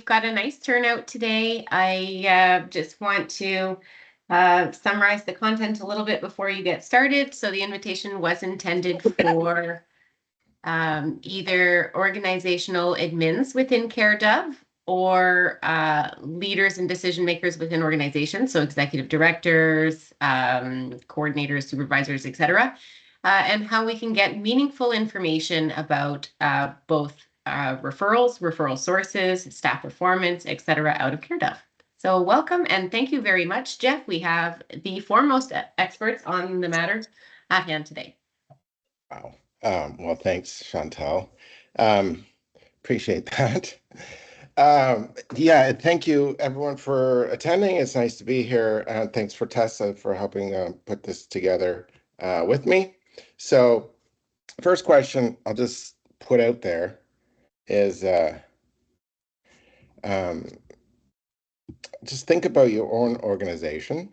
we've got a nice turnout today. I just want to summarize the content a little bit before you get started. So the invitation was intended for either organizational admins within Caredove or leaders and decision makers within organizations, so executive directors, coordinators, supervisors, etc., and how we can get meaningful information about both referrals, referral sources, staff performance, etc., out of Caredove. So welcome and thank you very much, Jeff. We have the foremost experts on the matter at hand today. Wow. Well, thanks, Chantal. Appreciate that. Yeah, thank you everyone for attending. It's nice to be here. Thanks for Tessa for helping put this together with me. So first question I'll just put out there is just think about your own organization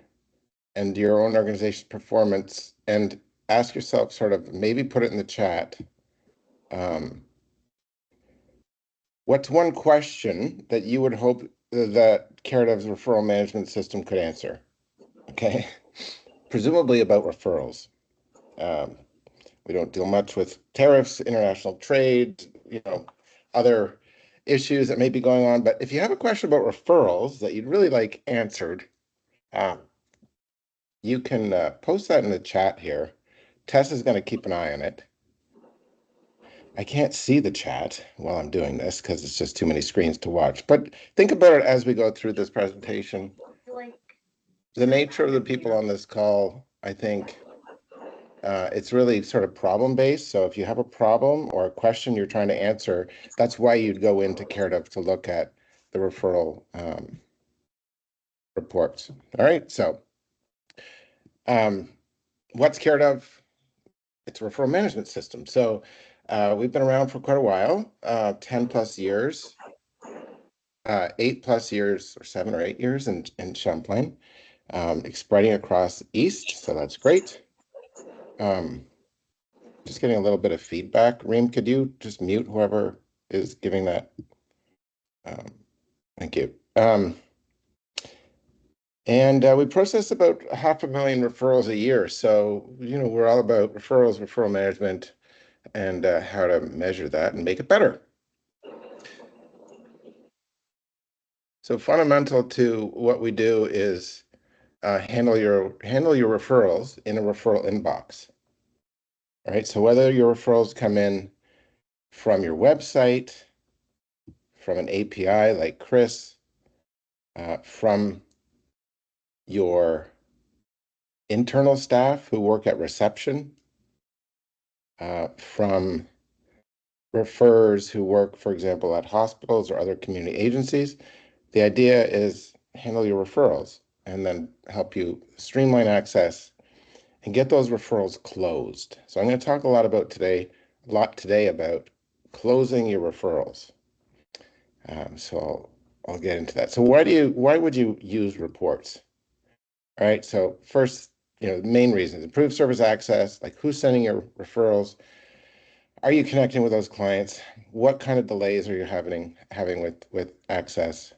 and your own organization's performance and ask yourself, sort of maybe put it in the chat. What's one question that you would hope that Caredove's referral management system could answer? Okay, presumably about referrals. We don't deal much with tariffs, international trade, other issues that may be going on. But if you have a question about referrals that you'd really like answered, you can post that in the chat here. Tess is going to keep an eye on it. I can't see the chat while I'm doing this because it's just too many screens to watch. But think about it as we go through this presentation. The nature of the people on this call, I think, it's really sort of problem-based. So if you have a problem or a question you're trying to answer, that's why you'd go into Caredove to look at the referral reports. All right, so what's Caredove? It's a referral management system. So we've been around for quite a while, 10 plus years, 8 plus years, or 7 or 8 years in Champlain, spreading across the East. So that's great. Just getting a little bit of feedback. Reem, could you just mute whoever is giving that? Thank you. And we process about 500,000 referrals a year. So, we're all about referrals, referral management, and how to measure that and make it better. So fundamental to what we do is handle your referrals in a referral inbox. All right, so whether your referrals come in from your website, from an API like Chris, from your internal staff who work at reception, from referrers who work, for example, at hospitals or other community agencies. The idea is handle your referrals and then help you streamline access and get those referrals closed. So I'm going to talk a lot today about closing your referrals. So I'll get into that. So why would you use reports? All right, so first, the main reasons: improve service access, like who's sending your referrals, are you connecting with those clients, what kind of delays are you having with access.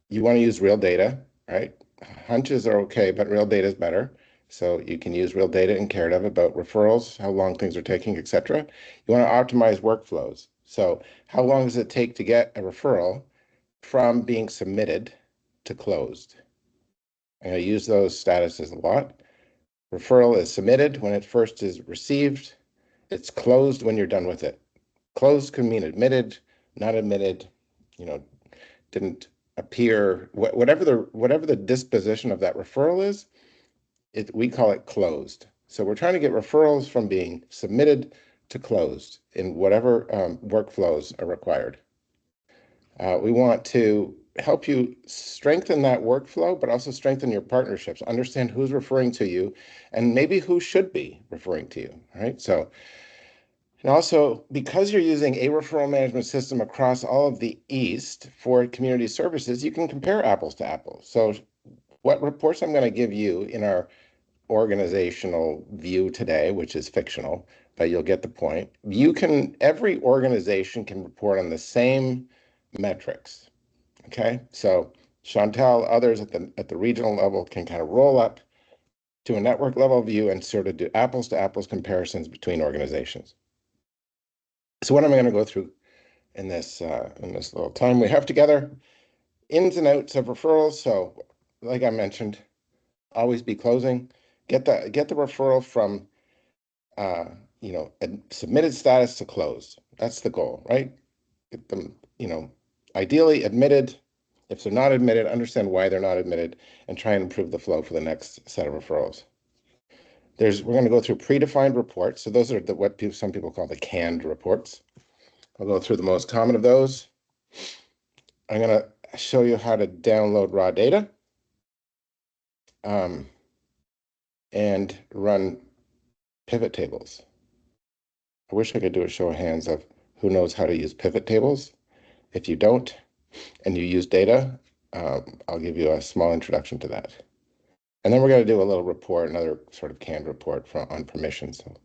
You want to use real data, right? Hunches are okay, but real data is better. So you can use real data in Caredove about referrals, how long things are taking, etc. You want to optimize workflows. So how long does it take to get a referral from being submitted to closed? I'm going to use those statuses a lot. Referral is submitted when it first is received. It's closed when you're done with it. Closed can mean admitted, not admitted, didn't appear, whatever the disposition of that referral is, we call it closed. So we're trying to get referrals from being submitted to closed in whatever workflows are required. We want to help you strengthen that workflow, but also strengthen your partnerships, understand who's referring to you, and maybe who should be referring to you, right? So, and also, because you're using a referral management system across all of the East for community services, you can compare apples to apples. So what reports I'm going to give you in our organizational view today, which is fictional, but you'll get the point. Every organization can report on the same metrics. Okay, so Chantal, others at the regional level can kind of roll up to a network level view and sort of do apples to apples comparisons between organizations. So what am I going to go through in this little time we have together? Ins and outs of referrals. So, like I mentioned, always be closing. Get the referral from submitted status to closed. That's the goal, right? Get them, ideally admitted. If they're not admitted, understand why they're not admitted and try and improve the flow for the next set of referrals. We're going to go through predefined reports. So those are some people call the canned reports. I'll go through the most common of those. I'm going to show you how to download raw data and run pivot tables. I wish I could do a show of hands of who knows how to use pivot tables. If you don't and you use data, I'll give you a small introduction to that. And then we're going to do a little report, another sort of canned report on permissions. So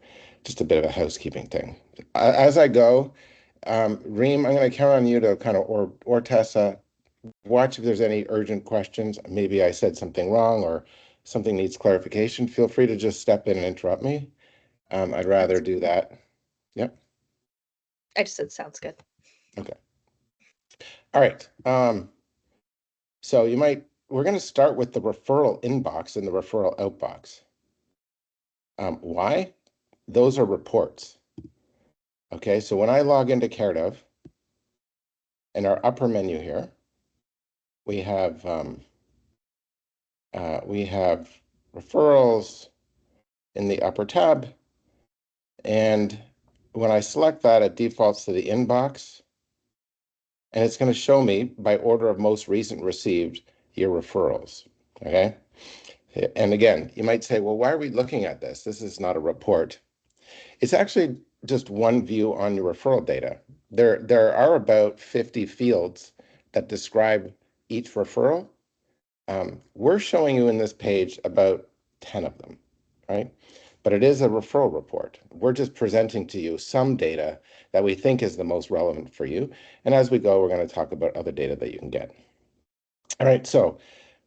just a bit of a housekeeping thing. As I go, Reem, I'm going to count on you to kind of, or Tessa, watch if there's any urgent questions. Maybe I said something wrong or something needs clarification. Feel free to just step in and interrupt me. I'd rather do that. Yep. I just said sounds good. Okay. All right. So we're going to start with the referral inbox and the referral outbox. Why? Those are reports. Okay, so when I log into Caredove, in our upper menu here, we have referrals in the upper tab, and when I select that, it defaults to the inbox, and it's going to show me by order of most recent received your referrals. Okay, and again, you might say, well, why are we looking at this? This is not a report. It's actually just one view on your referral data. There are about 50 fields that describe each referral. We're showing you in this page about 10 of them, right? But it is a referral report. We're just presenting to you some data that we think is the most relevant for you. And as we go, we're going to talk about other data that you can get. All right, so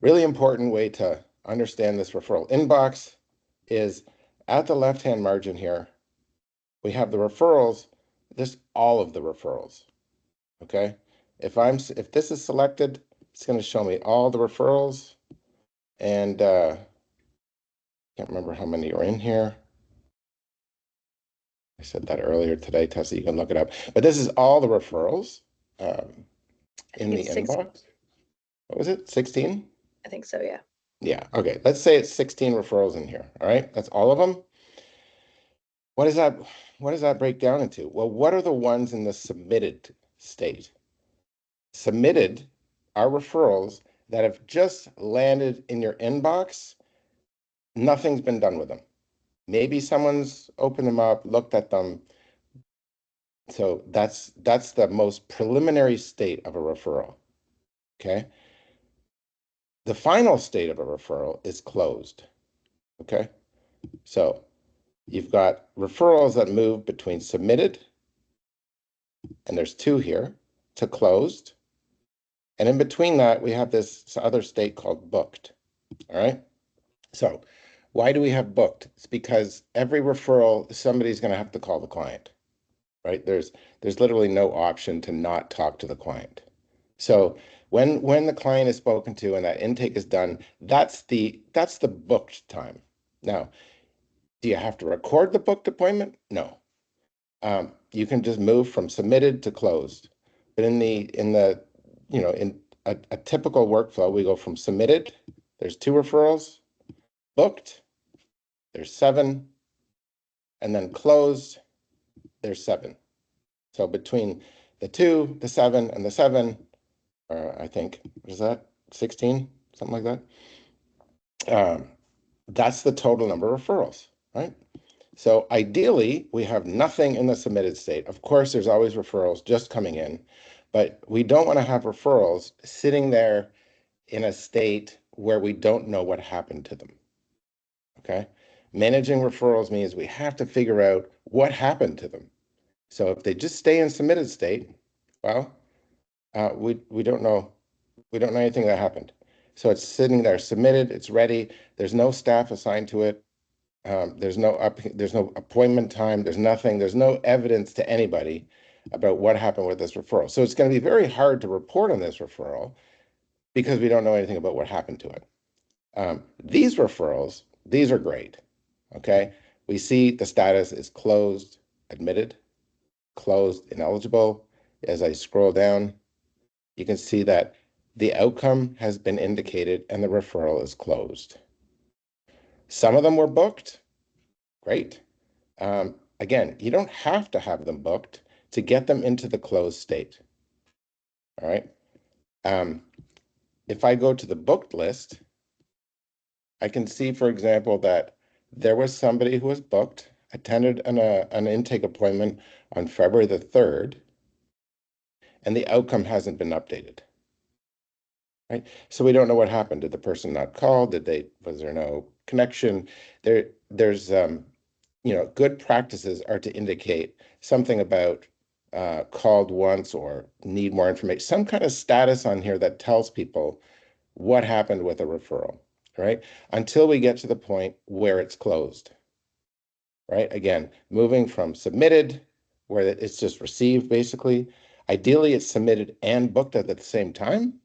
really important way to understand this referral inbox is at the left-hand margin here, we have the referrals, this all of the referrals, okay? If this is selected, it's going to show me all the referrals, and can't remember how many are in here. I said that earlier today, Tessa, you can look it up. But this is all the referrals in the inbox. What was it, 16? I think so, yeah. Yeah, okay, let's say it's 16 referrals in here, all right? That's all of them. What does that break down into? Well, what are the ones in the submitted state? Submitted are referrals that have just landed in your inbox. Nothing's been done with them. Maybe someone's opened them up, looked at them. So that's the most preliminary state of a referral. Okay. The final state of a referral is closed. Okay. So you've got referrals that move between submitted, and there's two here, to closed. And in between that, we have this other state called booked. All right. So why do we have booked? It's because every referral, somebody's going to have to call the client, right? There's literally no option to not talk to the client. So when the client is spoken to and that intake is done, that's the booked time. Now, do you have to record the booked appointment? No. You can just move from submitted to closed. But in a typical workflow, we go from submitted, there's 2 referrals, booked, there's 7, and then closed, there's 7. So between the 2, the 7, and the 7, I think, what is that, 16, something like that? That's the total number of referrals, right? So ideally, we have nothing in the submitted state. Of course, there's always referrals just coming in, but we don't want to have referrals sitting there in a state where we don't know what happened to them, okay? Managing referrals means we have to figure out what happened to them. So if they just stay in submitted state, well, We don't know. We don't know anything that happened. So it's sitting there, submitted, it's ready. There's no staff assigned to it. There's no appointment time. There's nothing. There's no evidence to anybody about what happened with this referral. So it's going to be very hard to report on this referral because we don't know anything about what happened to it. These referrals, these are great. Okay. We see the status is closed, admitted, closed, ineligible. As I scroll down, you can see that the outcome has been indicated and the referral is closed. Some of them were booked. Great. Again, you don't have to have them booked to get them into the closed state. All right. If I go to the booked list, I can see, for example, that there was somebody who was booked, attended an intake appointment on February the 3rd, and the outcome hasn't been updated. Right. So we don't know what happened. Did the person not call? Was there no connection? There's good practices are to indicate something about called once or need more information, some kind of status on here that tells people what happened with a referral, right? Until we get to the point where it's closed, right? Again, moving from submitted, where it's just received basically. Ideally, it's submitted and booked at the same time,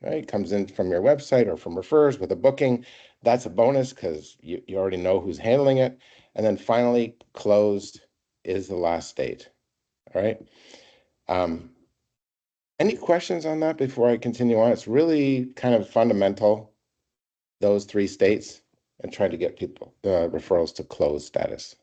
right? It comes in from your website or from refers with a booking. That's a bonus because you already know who's handling it. And then finally, closed is the last state, all right? Any questions on that before I continue on? It's really kind of fundamental, those three states, and try to get people, referrals to closed status.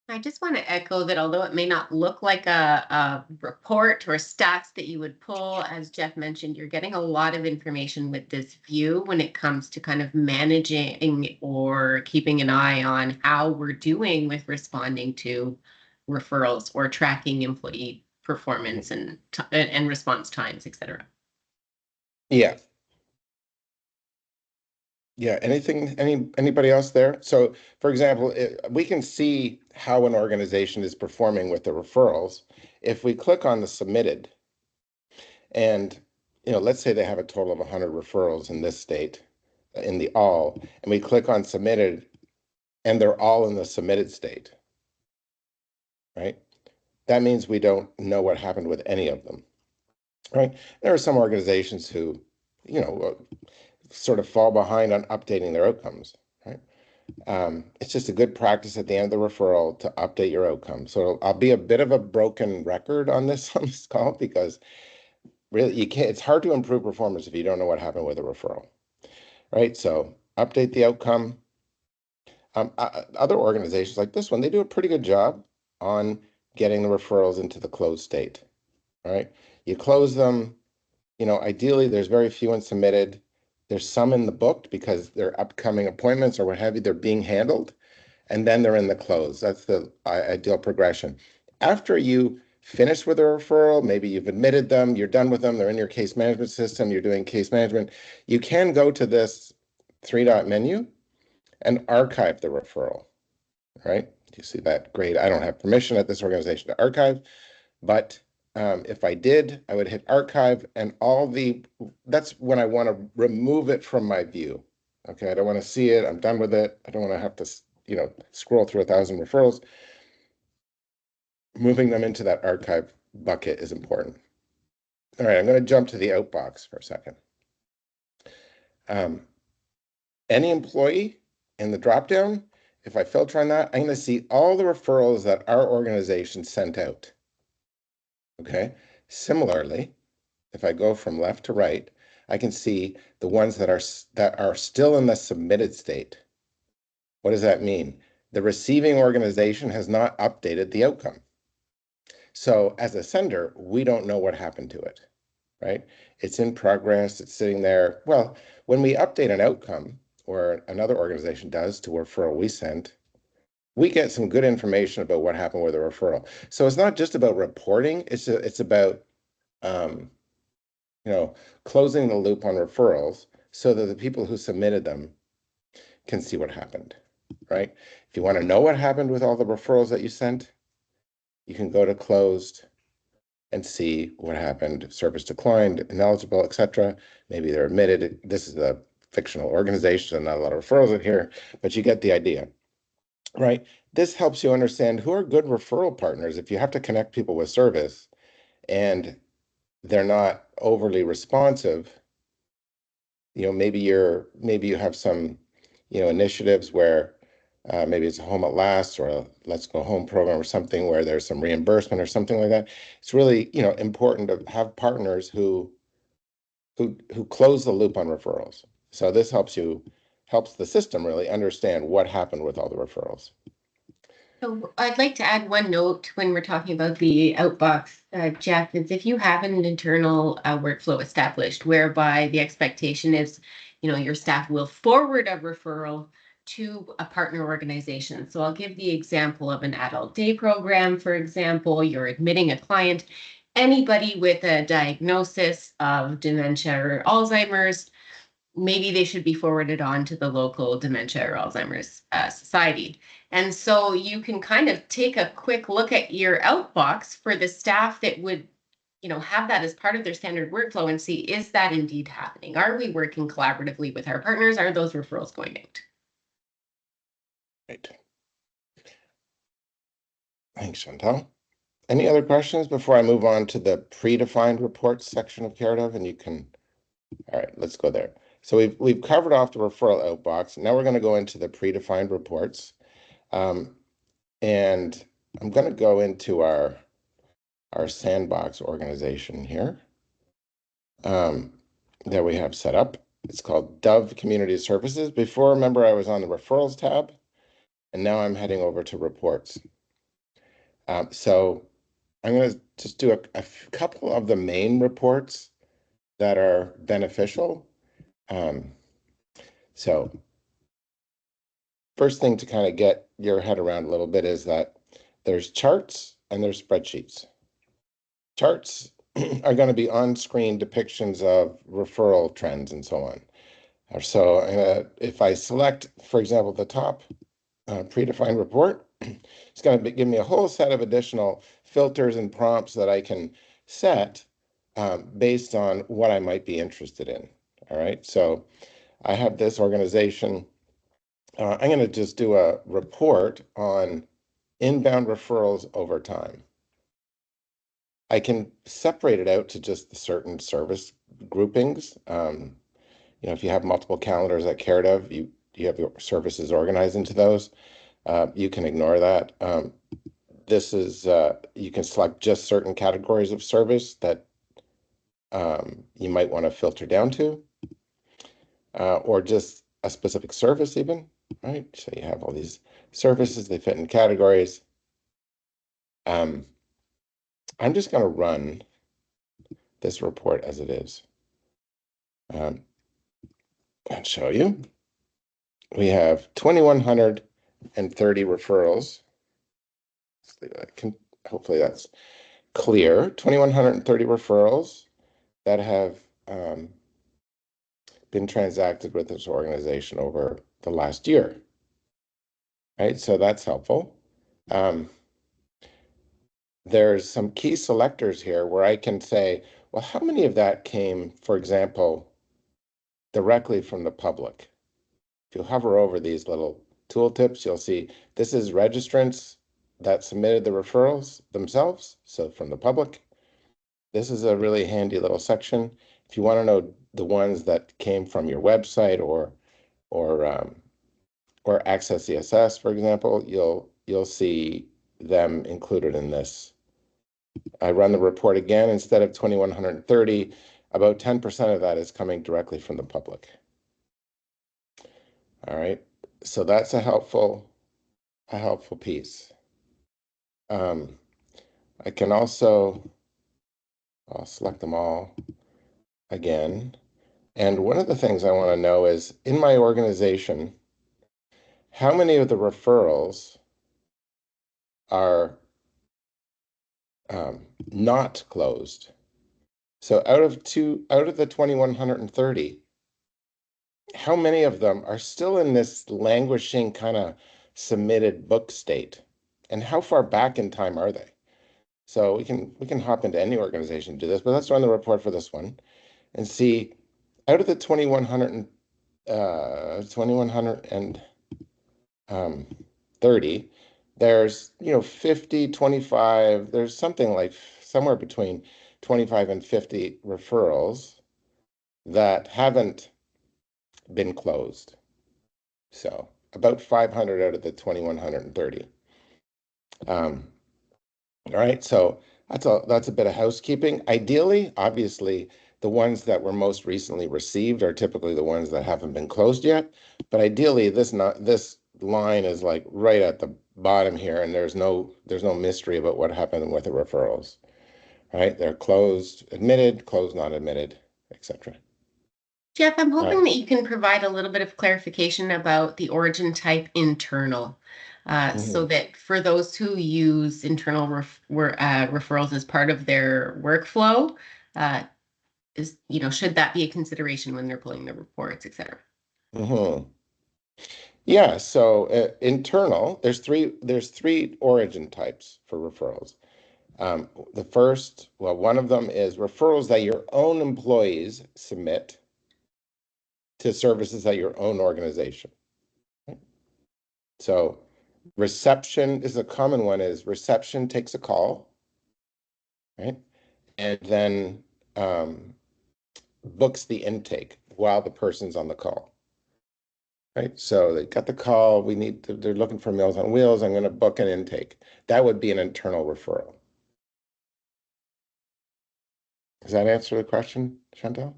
I just want to echo that although it may not look like a report or stats that you would pull, as Jeff mentioned, you're getting a lot of information with this view when it comes to kind of managing or keeping an eye on how we're doing with responding to referrals or tracking employee performance and response times, et cetera. Yeah. Yeah, anybody else there? So, for example, we can see how an organization is performing with the referrals. If we click on the submitted, and let's say they have a total of 100 referrals in this state, in the all, and we click on submitted, and they're all in the submitted state, right? That means we don't know what happened with any of them, right? There are some organizations who, sort of fall behind on updating their outcomes, right? It's just a good practice at the end of the referral to update your outcome. So I'll be a bit of a broken record on this call because really it's hard to improve performance if you don't know what happened with a referral, right? So update the outcome. Other organizations like this one, they do a pretty good job on getting the referrals into the closed state, right? You close them, ideally there's very few in submitted. There's some in the booked because they're upcoming appointments or what have you, they're being handled, and then they're in the close. That's the ideal progression. After you finish with a referral, maybe you've admitted them, you're done with them, they're in your case management system, you're doing case management, you can go to this three-dot menu and archive the referral, right? You see that? Great. I don't have permission at this organization to archive, but if I did, I would hit archive and that's when I want to remove it from my view. Okay, I don't want to see it. I'm done with it. I don't want to have to, scroll through 1,000 referrals. Moving them into that archive bucket is important. All right, I'm going to jump to the outbox for a second. Any employee in the dropdown, if I filter on that, I'm going to see all the referrals that our organization sent out. Okay, similarly, if I go from left to right, I can see the ones that are still in the submitted state. What does that mean? The receiving organization has not updated the outcome. So as a sender, we don't know what happened to it, right? It's in progress, it's sitting there. Well, when we update an outcome, or another organization does to a referral we sent, we get some good information about what happened with a referral. So it's not just about reporting, it's about closing the loop on referrals so that the people who submitted them can see what happened, right? If you want to know what happened with all the referrals that you sent, you can go to closed and see what happened. Service declined, ineligible, etc. Maybe they're admitted. This is a fictional organization, so not a lot of referrals in here, but you get the idea, right? This helps you understand who are good referral partners. If you have to connect people with service and they're not overly responsive, maybe you have some, initiatives where maybe it's a home at last or a let's go home program or something where there's some reimbursement or something like that. It's really, important to have partners who close the loop on referrals. So this helps the system really understand what happened with all the referrals. So I'd like to add one note when we're talking about the outbox, Jeff, is if you have an internal workflow established whereby the expectation is, your staff will forward a referral to a partner organization. So I'll give the example of an adult day program, for example, you're admitting a client, anybody with a diagnosis of dementia or Alzheimer's, maybe they should be forwarded on to the local dementia or Alzheimer's society. And so you can kind of take a quick look at your outbox for the staff that would, have that as part of their standard workflow and see, is that indeed happening? Are we working collaboratively with our partners? Are those referrals going out? Right. Thanks, Chantal. Any other questions before I move on to the predefined reports section of Caredove? And you can, all right, let's go there. So we've covered off the referral outbox. Now we're going to go into the predefined reports. And I'm going to go into our sandbox organization here that we have set up. It's called Dove Community Services. Before, remember, I was on the referrals tab, and now I'm heading over to reports. So I'm going to just do a couple of the main reports that are beneficial. So first thing to kind of get your head around a little bit is that there's charts and there's spreadsheets. Charts are going to be on-screen depictions of referral trends and so on. So if I select, for example, the top predefined report, it's going to give me a whole set of additional filters and prompts that I can set based on what I might be interested in. All right, so I have this organization. I'm going to just do a report on inbound referrals over time. I can separate it out to just the certain service groupings. If you have multiple calendars at Caredove, you have your services organized into those. You can ignore that. This is, you can select just certain categories of service that you might want to filter down to, or just a specific service even, right? So you have all these services, they fit in categories. I'm just going to run this report as it is and show you. We have 2,130 referrals. Hopefully that's clear. 2,130 referrals that have been transacted with this organization over the last year. Right, so that's helpful. There's some key selectors here where I can say, well, how many of that came, for example, directly from the public? If you hover over these little tooltips, you'll see this is registrants that submitted the referrals themselves, so from the public. This is a really handy little section. If you want to know the ones that came from your website or Access CSS, for example, you'll see them included in this. I run the report again. Instead of 2,130, about 10% of that is coming directly from the public. All right, so that's a helpful piece. I can also, I'll select them all again. And one of the things I want to know is, in my organization, how many of the referrals are not closed? So out of the 2,130, how many of them are still in this languishing kind of submitted book state? And how far back in time are they? So we can hop into any organization to do this, but let's run the report for this one and see out of the 2130, there's 50, 25, there's something like somewhere between 25 and 50 referrals that haven't been closed. So about 500 out of the 2130. All right, so that's a bit of housekeeping. Ideally, obviously, the ones that were most recently received are typically the ones that haven't been closed yet. But ideally, this line is like right at the bottom here, and there's no mystery about what happened with the referrals. Right? They're closed, admitted, closed, not admitted, etc. Jeff, I'm hoping that you can provide a little bit of clarification about the origin type internal. So that for those who use internal referrals as part of their workflow, should that be a consideration when they're pulling the reports, et cetera? Yeah, so internal, there's three origin types for referrals. The first, well, one of them is referrals that your own employees submit to services at your own organization. Right? So reception is a common one, is reception takes a call, right? And then books the intake while the person's on the call. Right, so they got the call. They're looking for Meals on Wheels. I'm going to book an intake. That would be an internal referral. Does that answer the question, Chantal?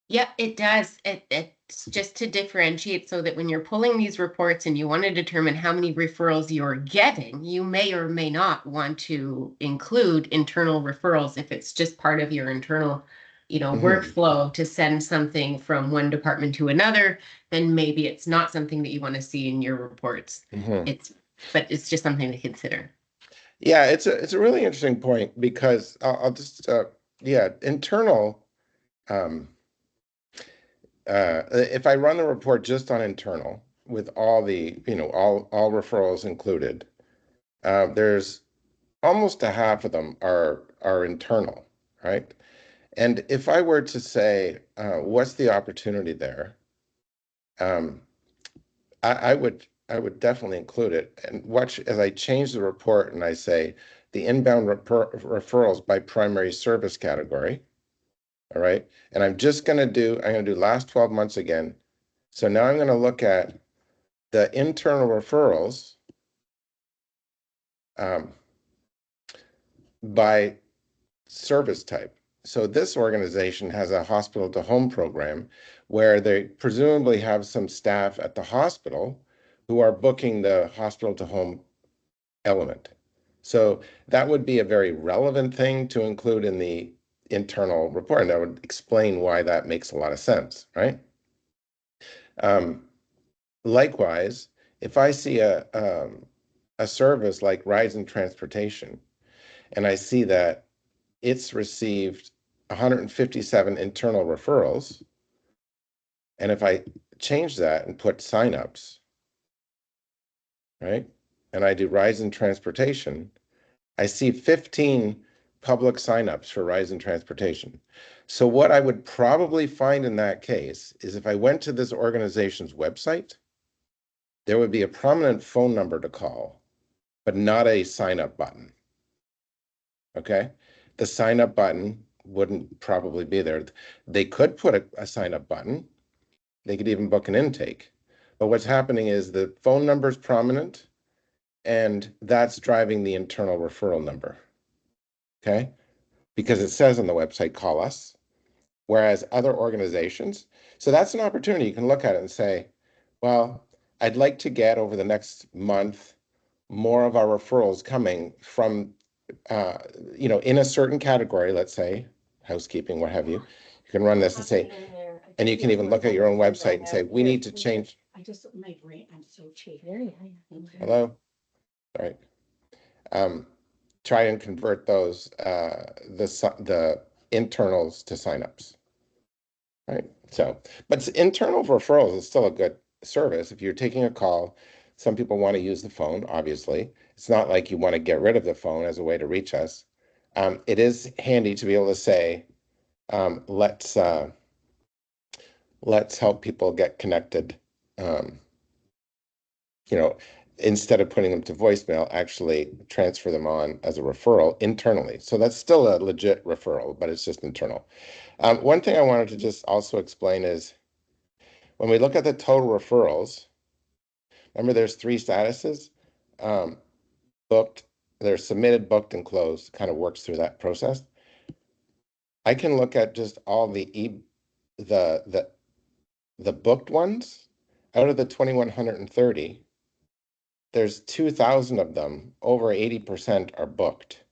Yeah, it does. It's just to differentiate so that when you're pulling these reports and you want to determine how many referrals you're getting, you may or may not want to include internal referrals if it's just part of your internal, workflow to send something from one department to another, then maybe it's not something that you want to see in your reports. But it's just something to consider. Yeah, it's a really interesting point because I'll just internal. If I run the report just on internal with all the all referrals included, there's almost a half of them are internal, right? And if I were to say, what's the opportunity there? I would definitely include it and watch as I change the report and I say the inbound referrals by primary service category. All right. And I'm going to do last 12 months again. So now I'm going to look at the internal referrals by service type. So this organization has a hospital to home program where they presumably have some staff at the hospital who are booking the hospital to home element. So that would be a very relevant thing to include in the internal report. And that would explain why that makes a lot of sense, right? Likewise, if I see a service like Rise in Transportation, and I see that it's received 157 internal referrals, and if I change that and put signups, right, and I do Rise in Transportation, I see 15 public signups for Rise in Transportation. So what I would probably find in that case is if I went to this organization's website, there would be a prominent phone number to call, but not a sign up button. Okay. The sign up button wouldn't probably be there. They could put a sign up button. They could even book an intake. But what's happening is the phone number is prominent and that's driving the internal referral number. Okay. Because it says on the website, call us. Whereas other organizations, so that's an opportunity. You can look at it and say, well, I'd like to get over the next month more of our referrals coming from, in a certain category, let's say housekeeping, what have you. You can run this and say, and you can even look at your own website and say, we need to change. I just my brain. I'm so cheap. Hello? All right. Try and convert those, the internals to signups. Right. So, but internal referrals is still a good service. If you're taking a call, some people want to use the phone, obviously, It's not like you want to get rid of the phone as a way to reach us. It is handy to be able to say, let's help people get connected. Um, you know, instead of putting them to voicemail, actually transfer them on as a referral internally. So that's still a legit referral, but it's just internal. One thing I wanted to just also explain is when we look at the total referrals, remember there's three statuses, booked, there's submitted, booked, and closed, kind of works through that process. I can look at just all the booked ones. Out of the 2,130, there's 2,000 of them, over 80% are booked.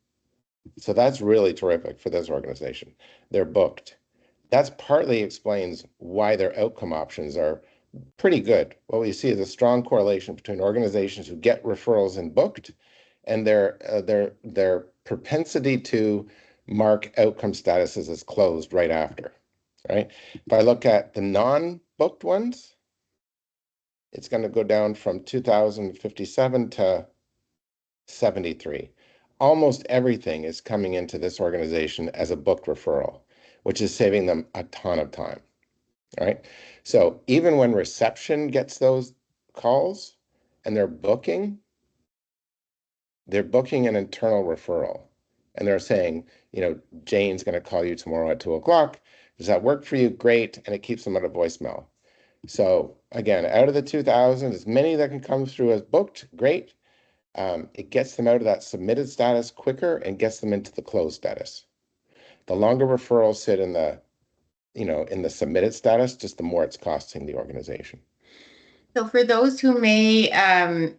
So that's really terrific for this organization. They're booked. That's partly explains why their outcome options are pretty good. What we see is a strong correlation between organizations who get referrals and booked and their propensity to mark outcome statuses as closed right after, right? If I look at the non-booked ones, it's going to go down from 2,057 to 73. Almost everything is coming into this organization as a booked referral, which is saving them a ton of time, right? So even when reception gets those calls and they're booking an internal referral. And they're saying, Jane's going to call you tomorrow at 2:00. Does that work for you? Great. And it keeps them out of voicemail. So again, out of the 2,000, as many that can come through as booked, great. It gets them out of that submitted status quicker and gets them into the closed status. The longer referrals sit in the submitted status, just the more it's costing the organization. So for those who may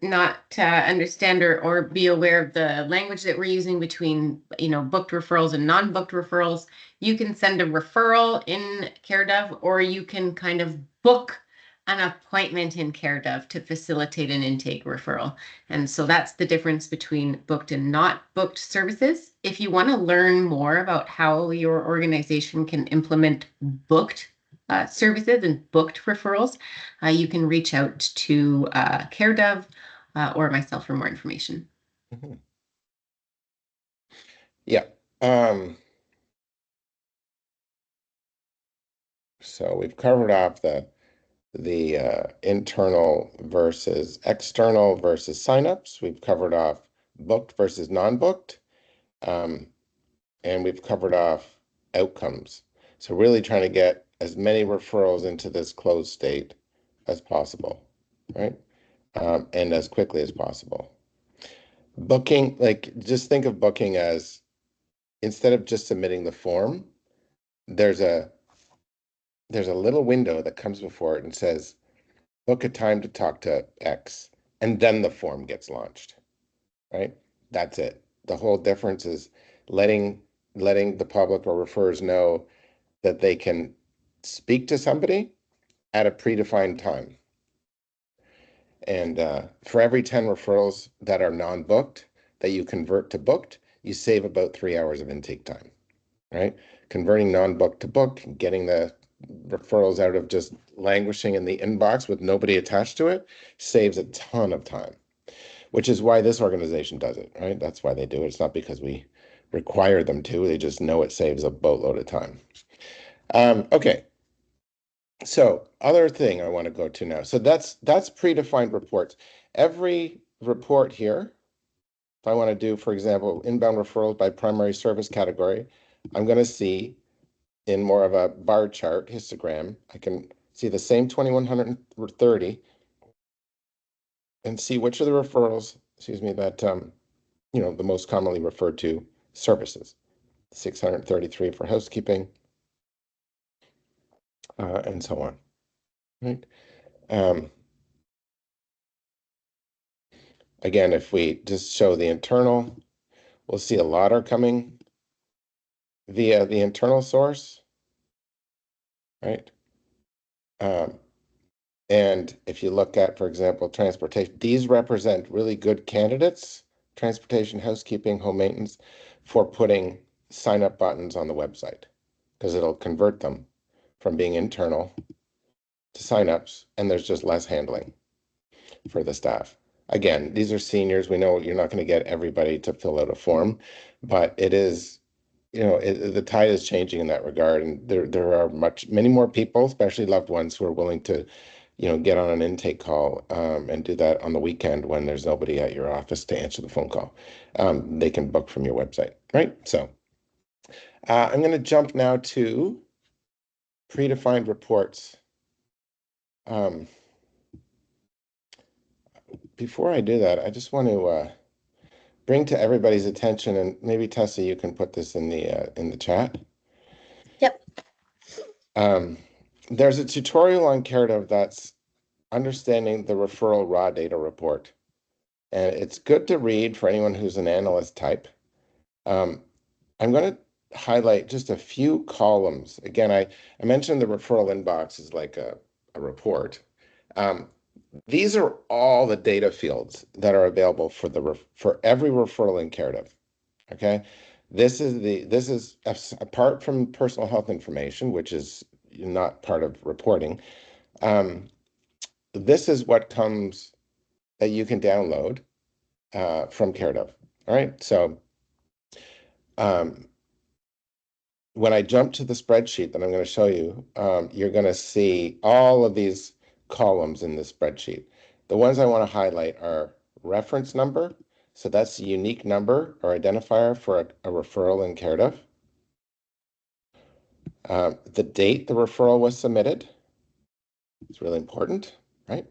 not understand or be aware of the language that we're using between, booked referrals and non-booked referrals, you can send a referral in Caredove, or you can kind of book an appointment in Caredove to facilitate an intake referral. And so that's the difference between booked and not booked services. If you want to learn more about how your organization can implement booked services and booked referrals, you can reach out to Caredove or myself for more information. Mm-hmm. Yeah. So we've covered off the internal versus external versus signups. We've covered off booked versus non-booked. And we've covered off outcomes. So really trying to get as many referrals into this closed state as possible, right? And as quickly as possible. Booking, just think of booking as, instead of just submitting the form, there's a little window that comes before it and says, book a time to talk to X, and then the form gets launched, right? That's it. The whole difference is letting the public or referrers know that they can speak to somebody at a predefined time. And for every 10 referrals that are non-booked that you convert to booked, you save about 3 hours of intake time, right? Converting non-booked to booked, getting the referrals out of just languishing in the inbox with nobody attached to it saves a ton of time, which is why this organization does it, right? That's why they do it. It's not because we require them to. They just know it saves a boatload of time. Okay. So other thing I want to go to now. So that's predefined reports. Every report here, if I want to do, for example, inbound referrals by primary service category, I'm going to see in more of a bar chart histogram, I can see the same 2,130 and see which are the referrals, that, the most commonly referred to services. 633 for housekeeping, and so on, right? Again, if we just show the internal, we'll see a lot are coming via the internal source, right? And if you look at, for example, transportation, these represent really good candidates, transportation, housekeeping, home maintenance, for putting sign up buttons on the website, because it'll convert them from being internal to signups, and there's just less handling for the staff. Again, these are seniors. We know you're not going to get everybody to fill out a form, but it is, the tide is changing in that regard, and there are many more people, especially loved ones, who are willing to, get on an intake call and do that on the weekend when there's nobody at your office to answer the phone call. They can book from your website, right? So I'm going to jump now to predefined reports. Before I do that, I just want to bring to everybody's attention, and maybe Tessa, you can put this in the chat. Yep. There's a tutorial on Caredove that's understanding the referral raw data report, and it's good to read for anyone who's an analyst type. I'm going to highlight just a few columns. Again, I mentioned the referral inbox is like a report. These are all the data fields that are available for every referral in Caredove. Okay, this is apart from personal health information, which is not part of reporting. This is what comes that you can download from Caredove. All right, so when I jump to the spreadsheet that I'm going to show you, you're going to see all of these columns in the spreadsheet. The ones I want to highlight are reference number. So that's the unique number or identifier for a referral in Caredove. The date the referral was submitted. It's really important, right?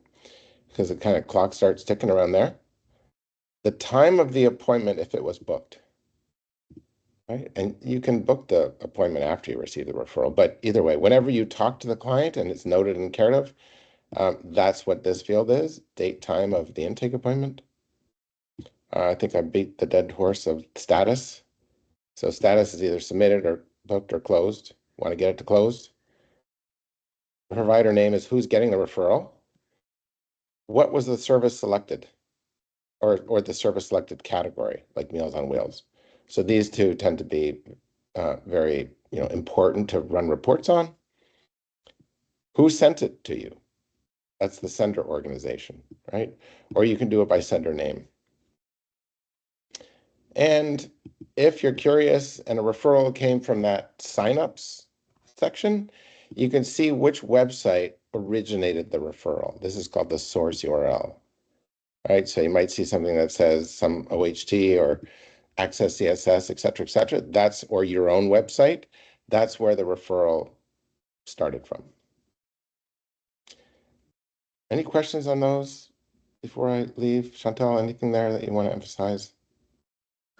Because it kind of clock starts ticking around there. The time of the appointment if it was booked. Right? And you can book the appointment after you receive the referral. But either way, whenever you talk to the client and it's noted in Caredove, that's what this field is, date, time of the intake appointment. I think I beat the dead horse of status. So status is either submitted or booked or closed. Want to get it to closed. The provider name is who's getting the referral. What was the service selected? Or the service selected category, like Meals on Wheels. So these two tend to be very important to run reports on. Who sent it to you? That's the sender organization, right? Or you can do it by sender name. And if you're curious and a referral came from that signups section, you can see which website originated the referral. This is called the source URL, right? So you might see something that says some OHT or Access CSS, et cetera, that's, or your own website, that's where the referral started from. Any questions on those before I leave? Chantal, anything there that you want to emphasize?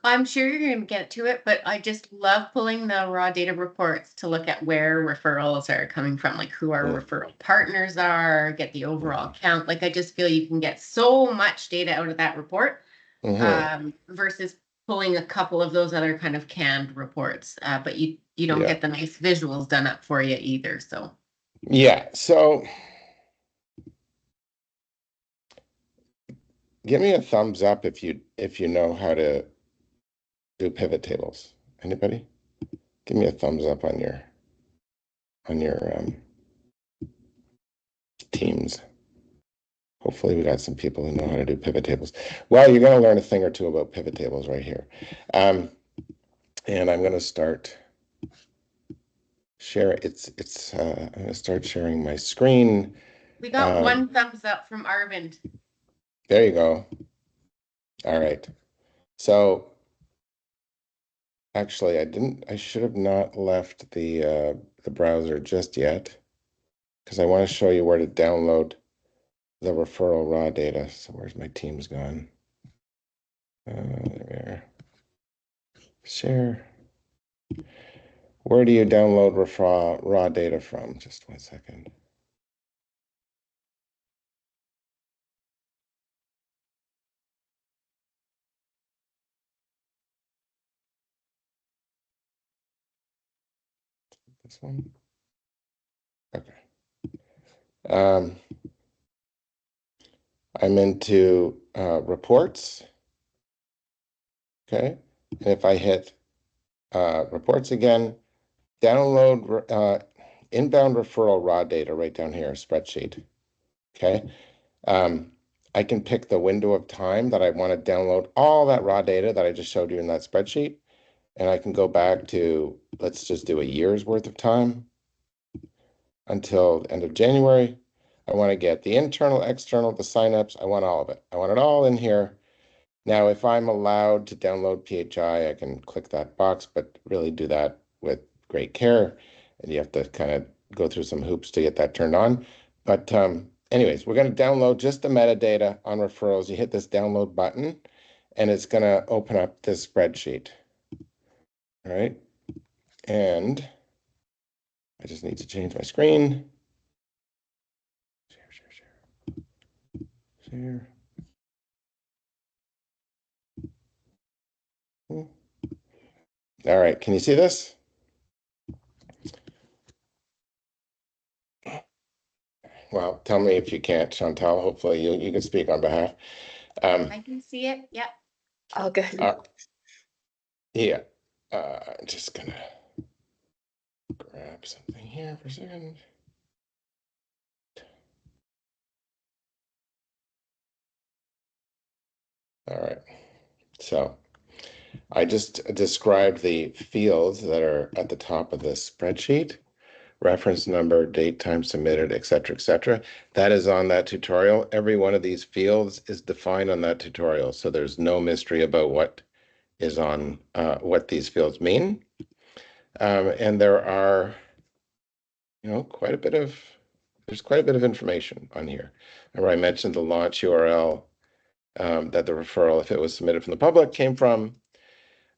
I'm sure you're going to get to it, but I just love pulling the raw data reports to look at where referrals are coming from, like who our referral partners are, get the overall count. Like I just feel you can get so much data out of that report versus pulling a couple of those other kind of canned reports. But you don't get the nice visuals done up for you either. So yeah, so give me a thumbs up if you know how to do pivot tables. Anybody? Give me a thumbs up on your Teams. Hopefully we got some people who know how to do pivot tables. Well, you're going to learn a thing or two about pivot tables right here. And I'm going to start share. I'm going to start sharing my screen. we got one thumbs up from Arvind. There you go. All right. So actually, I should have not left the browser just yet because I want to show you where to download the referral raw data. So where's my Teams gone? There. Share. Where do you download raw data from? Just 1 second. This one? Okay. I'm into reports. Okay. And if I hit reports again, download inbound referral raw data right down here, spreadsheet. Okay. I can pick the window of time that I want to download all that raw data that I just showed you in that spreadsheet. And I can go back to, let's just do a year's worth of time until the end of January. I want to get the internal, external, the signups. I want all of it. I want it all in here. Now, if I'm allowed to download PHI, I can click that box, but really do that with great care. And you have to kind of go through some hoops to get that turned on. But anyways, we're going to download just the metadata on referrals. You hit this download button, and it's going to open up this spreadsheet. All right. And I just need to change my screen. Share. All right, can you see this? Well, tell me if you can't, Chantal. Hopefully you can speak on behalf. I can see it. Yep. All good. Yeah, I'm just gonna grab something here for a second. All right, so I just described the fields that are at the top of this spreadsheet. Reference number, date, time submitted, et cetera, that is on that tutorial. Every one of these fields is defined on that tutorial. So there's no mystery about what is on what these fields mean. And there are, there's quite a bit of information on here. Remember I mentioned the launch URL that the referral, if it was submitted from the public, came from,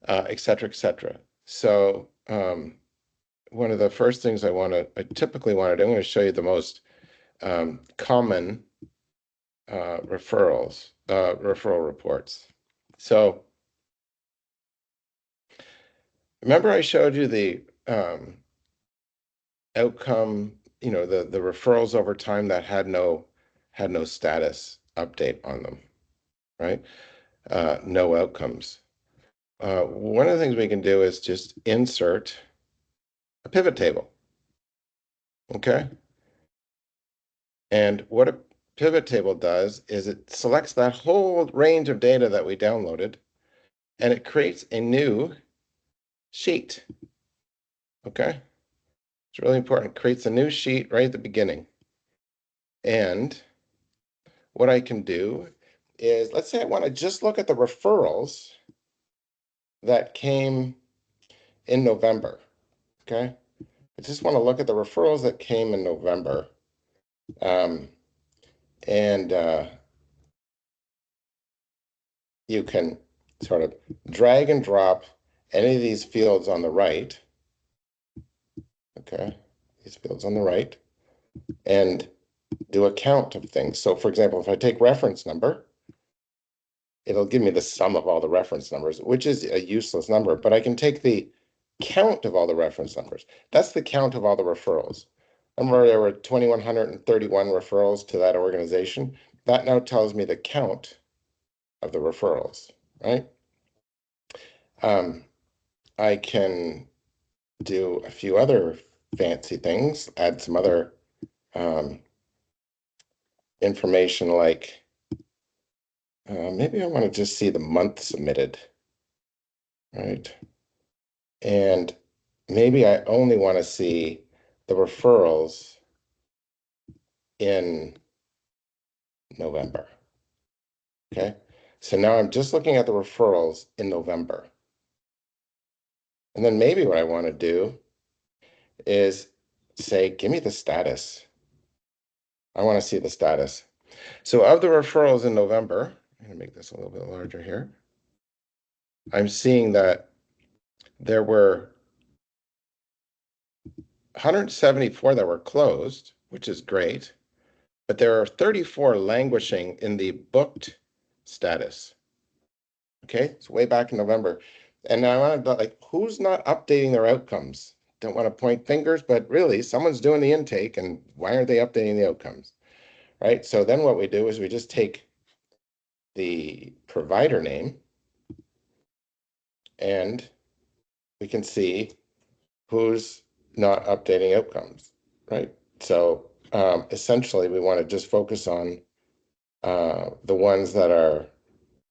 et cetera. So one of the first things I typically want to do, I'm going to show you the most common referral reports. So remember I showed you the outcome, the referrals over time that had no status update on them, right? No outcomes. One of the things we can do is just insert a pivot table. Okay. And what a pivot table does is it selects that whole range of data that we downloaded and it creates a new sheet. Okay. It's really important. It creates a new sheet right at the beginning. And what I can do is, let's say I want to just look at the referrals that came in November. Okay. I just want to look at the referrals that came in November. And you can sort of drag and drop any of these fields on the right. Okay. These fields on the right and do a count of things. So for example, if I take reference number, it'll give me the sum of all the reference numbers, which is a useless number, but I can take the count of all the reference numbers. That's the count of all the referrals. Remember there were 2,131 referrals to that organization. That now tells me the count of the referrals, right? I can do a few other fancy things, add some other information like maybe I want to just see the month submitted, right? And maybe I only want to see the referrals in November. Okay. So now I'm just looking at the referrals in November. And then maybe what I want to do is say, give me the status. I want to see the status. So of the referrals in November, I'm going to make this a little bit larger here. I'm seeing that there were 174 that were closed, which is great, but there are 34 languishing in the booked status. Okay, it's way back in November. And I want to like, who's not updating their outcomes? Don't want to point fingers, but really someone's doing the intake and why aren't they updating the outcomes? Right? So then what we do is we just take the provider name and we can see who's not updating outcomes, right? So essentially we want to just focus on the ones that are,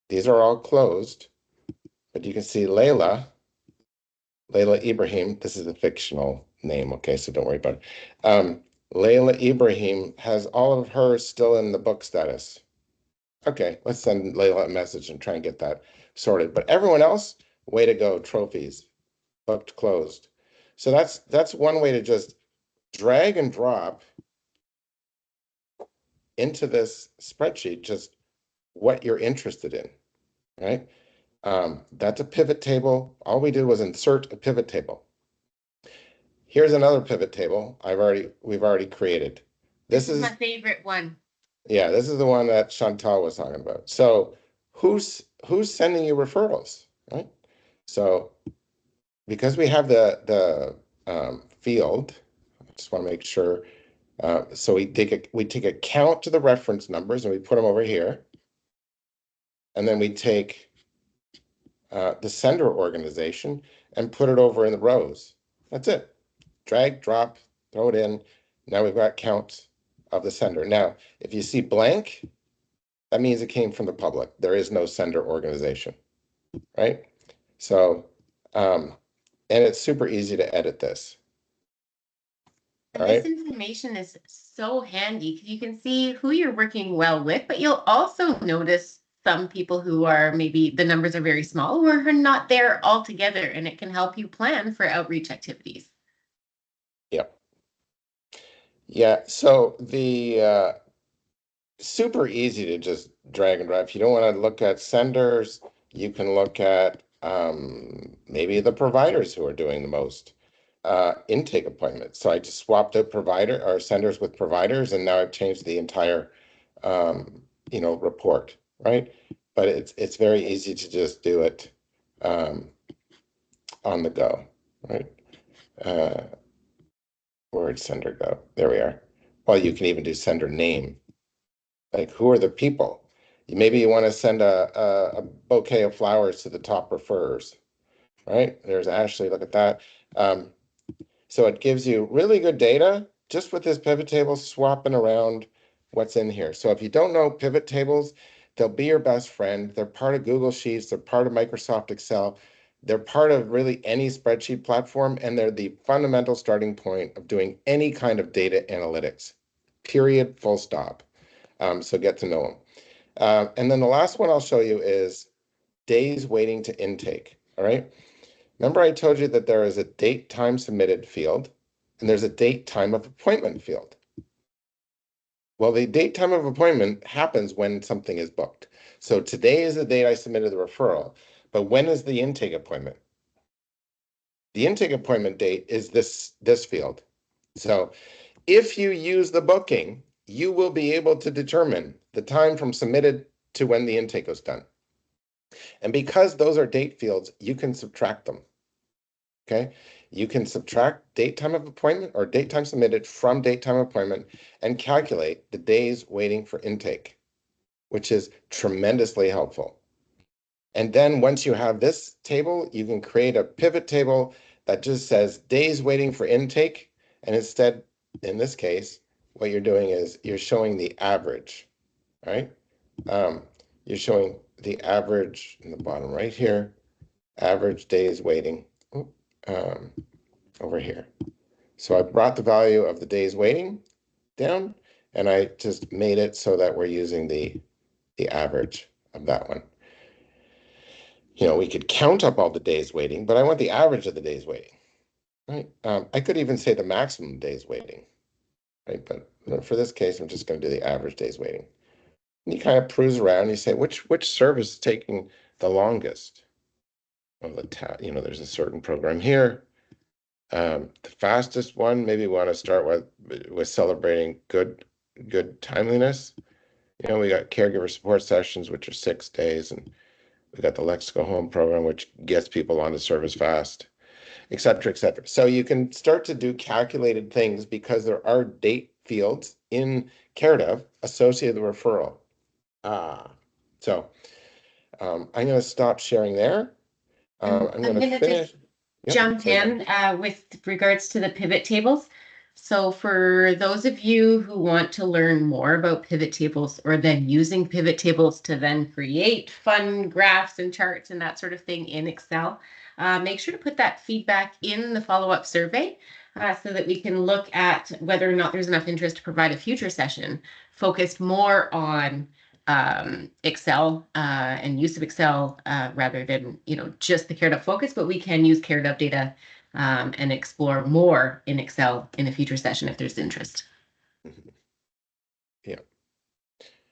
these are all closed, but you can see Layla Ibrahim, this is a fictional name, okay, so don't worry about it. Layla Ibrahim has all of hers still in the book status. Okay, let's send Layla a message and try and get that sorted. But everyone else, way to go, trophies, booked, closed. So that's one way to just drag and drop into this spreadsheet just what you're interested in, right? That's a pivot table. All we did was insert a pivot table. Here's another pivot table we've already created. This is my favorite one. Yeah, this is the one that Chantal was talking about. So who's sending you referrals, right? So because we have the field, I just want to make sure. So we take a count to the reference numbers and we put them over here, and then we take the sender organization and put it over in the rows. That's it. Drag, drop, throw it in. Now we've got counts of the sender. Now, if you see blank, that means it came from the public. There is no sender organization, right? So, and it's super easy to edit this. And All this right. information is so handy because you can see who you're working well with, but you'll also notice some people who are maybe the numbers are very small or are not there altogether, and it can help you plan for outreach activities. Yep. Yeah. So the super easy to just drag and drop. If you don't want to look at senders, you can look at maybe the providers who are doing the most intake appointments. So I just swapped out provider or senders with providers, and now I've changed the entire report, right? But it's very easy to just do it on the go, right? Where'd sender go? There we are. Well, you can even do sender name. Like, who are the people? Maybe you want to send a bouquet of flowers to the top referrers, right? There's Ashley, look at that. So it gives you really good data just with this pivot table swapping around what's in here. So if you don't know pivot tables, they'll be your best friend. They're part of Google Sheets. They're part of Microsoft Excel. They're part of really any spreadsheet platform, and they're the fundamental starting point of doing any kind of data analytics, period, full stop. So get to know them. And then the last one I'll show you is days waiting to intake, all right? Remember I told you that there is a date time submitted field and there's a date time of appointment field. Well, the date time of appointment happens when something is booked. So today is the date I submitted the referral, but when is the intake appointment? The intake appointment date is this field. So if you use the booking, you will be able to determine the time from submitted to when the intake was done. And because those are date fields, you can subtract them. Okay, you can subtract date time of appointment or date time submitted from date time appointment and calculate the days waiting for intake, which is tremendously helpful. And then once you have this table, you can create a pivot table that just says days waiting for intake. And instead, in this case, what you're doing is you're showing the average, right? You're showing the average in the bottom right here, average days waiting. Over here. So I brought the value of the days waiting down, and I just made it so that we're using the average of that one. We could count up all the days waiting, but I want the average of the days waiting, right? I could even say the maximum days waiting, right? But for this case, I'm just going to do the average days waiting. And you kind of cruise around and you say, which service is taking the longest? Well, there's a certain program here. The fastest one, maybe we want to start with celebrating good timeliness. We got caregiver support sessions, which are 6 days, and we got the Let's Go Home program, which gets people onto service fast, et cetera, et cetera. So you can start to do calculated things because there are date fields in Caredove associated with referral. So I'm going to stop sharing there. I'm going to finish. Jump in with regards to the pivot tables. So for those of you who want to learn more about pivot tables or then using pivot tables to then create fun graphs and charts and that sort of thing in Excel, make sure to put that feedback in the follow-up survey so that we can look at whether or not there's enough interest to provide a future session focused more on Excel and use of Excel rather than, just the Caredove focus, but we can use Caredove data and explore more in Excel in a future session if there's interest.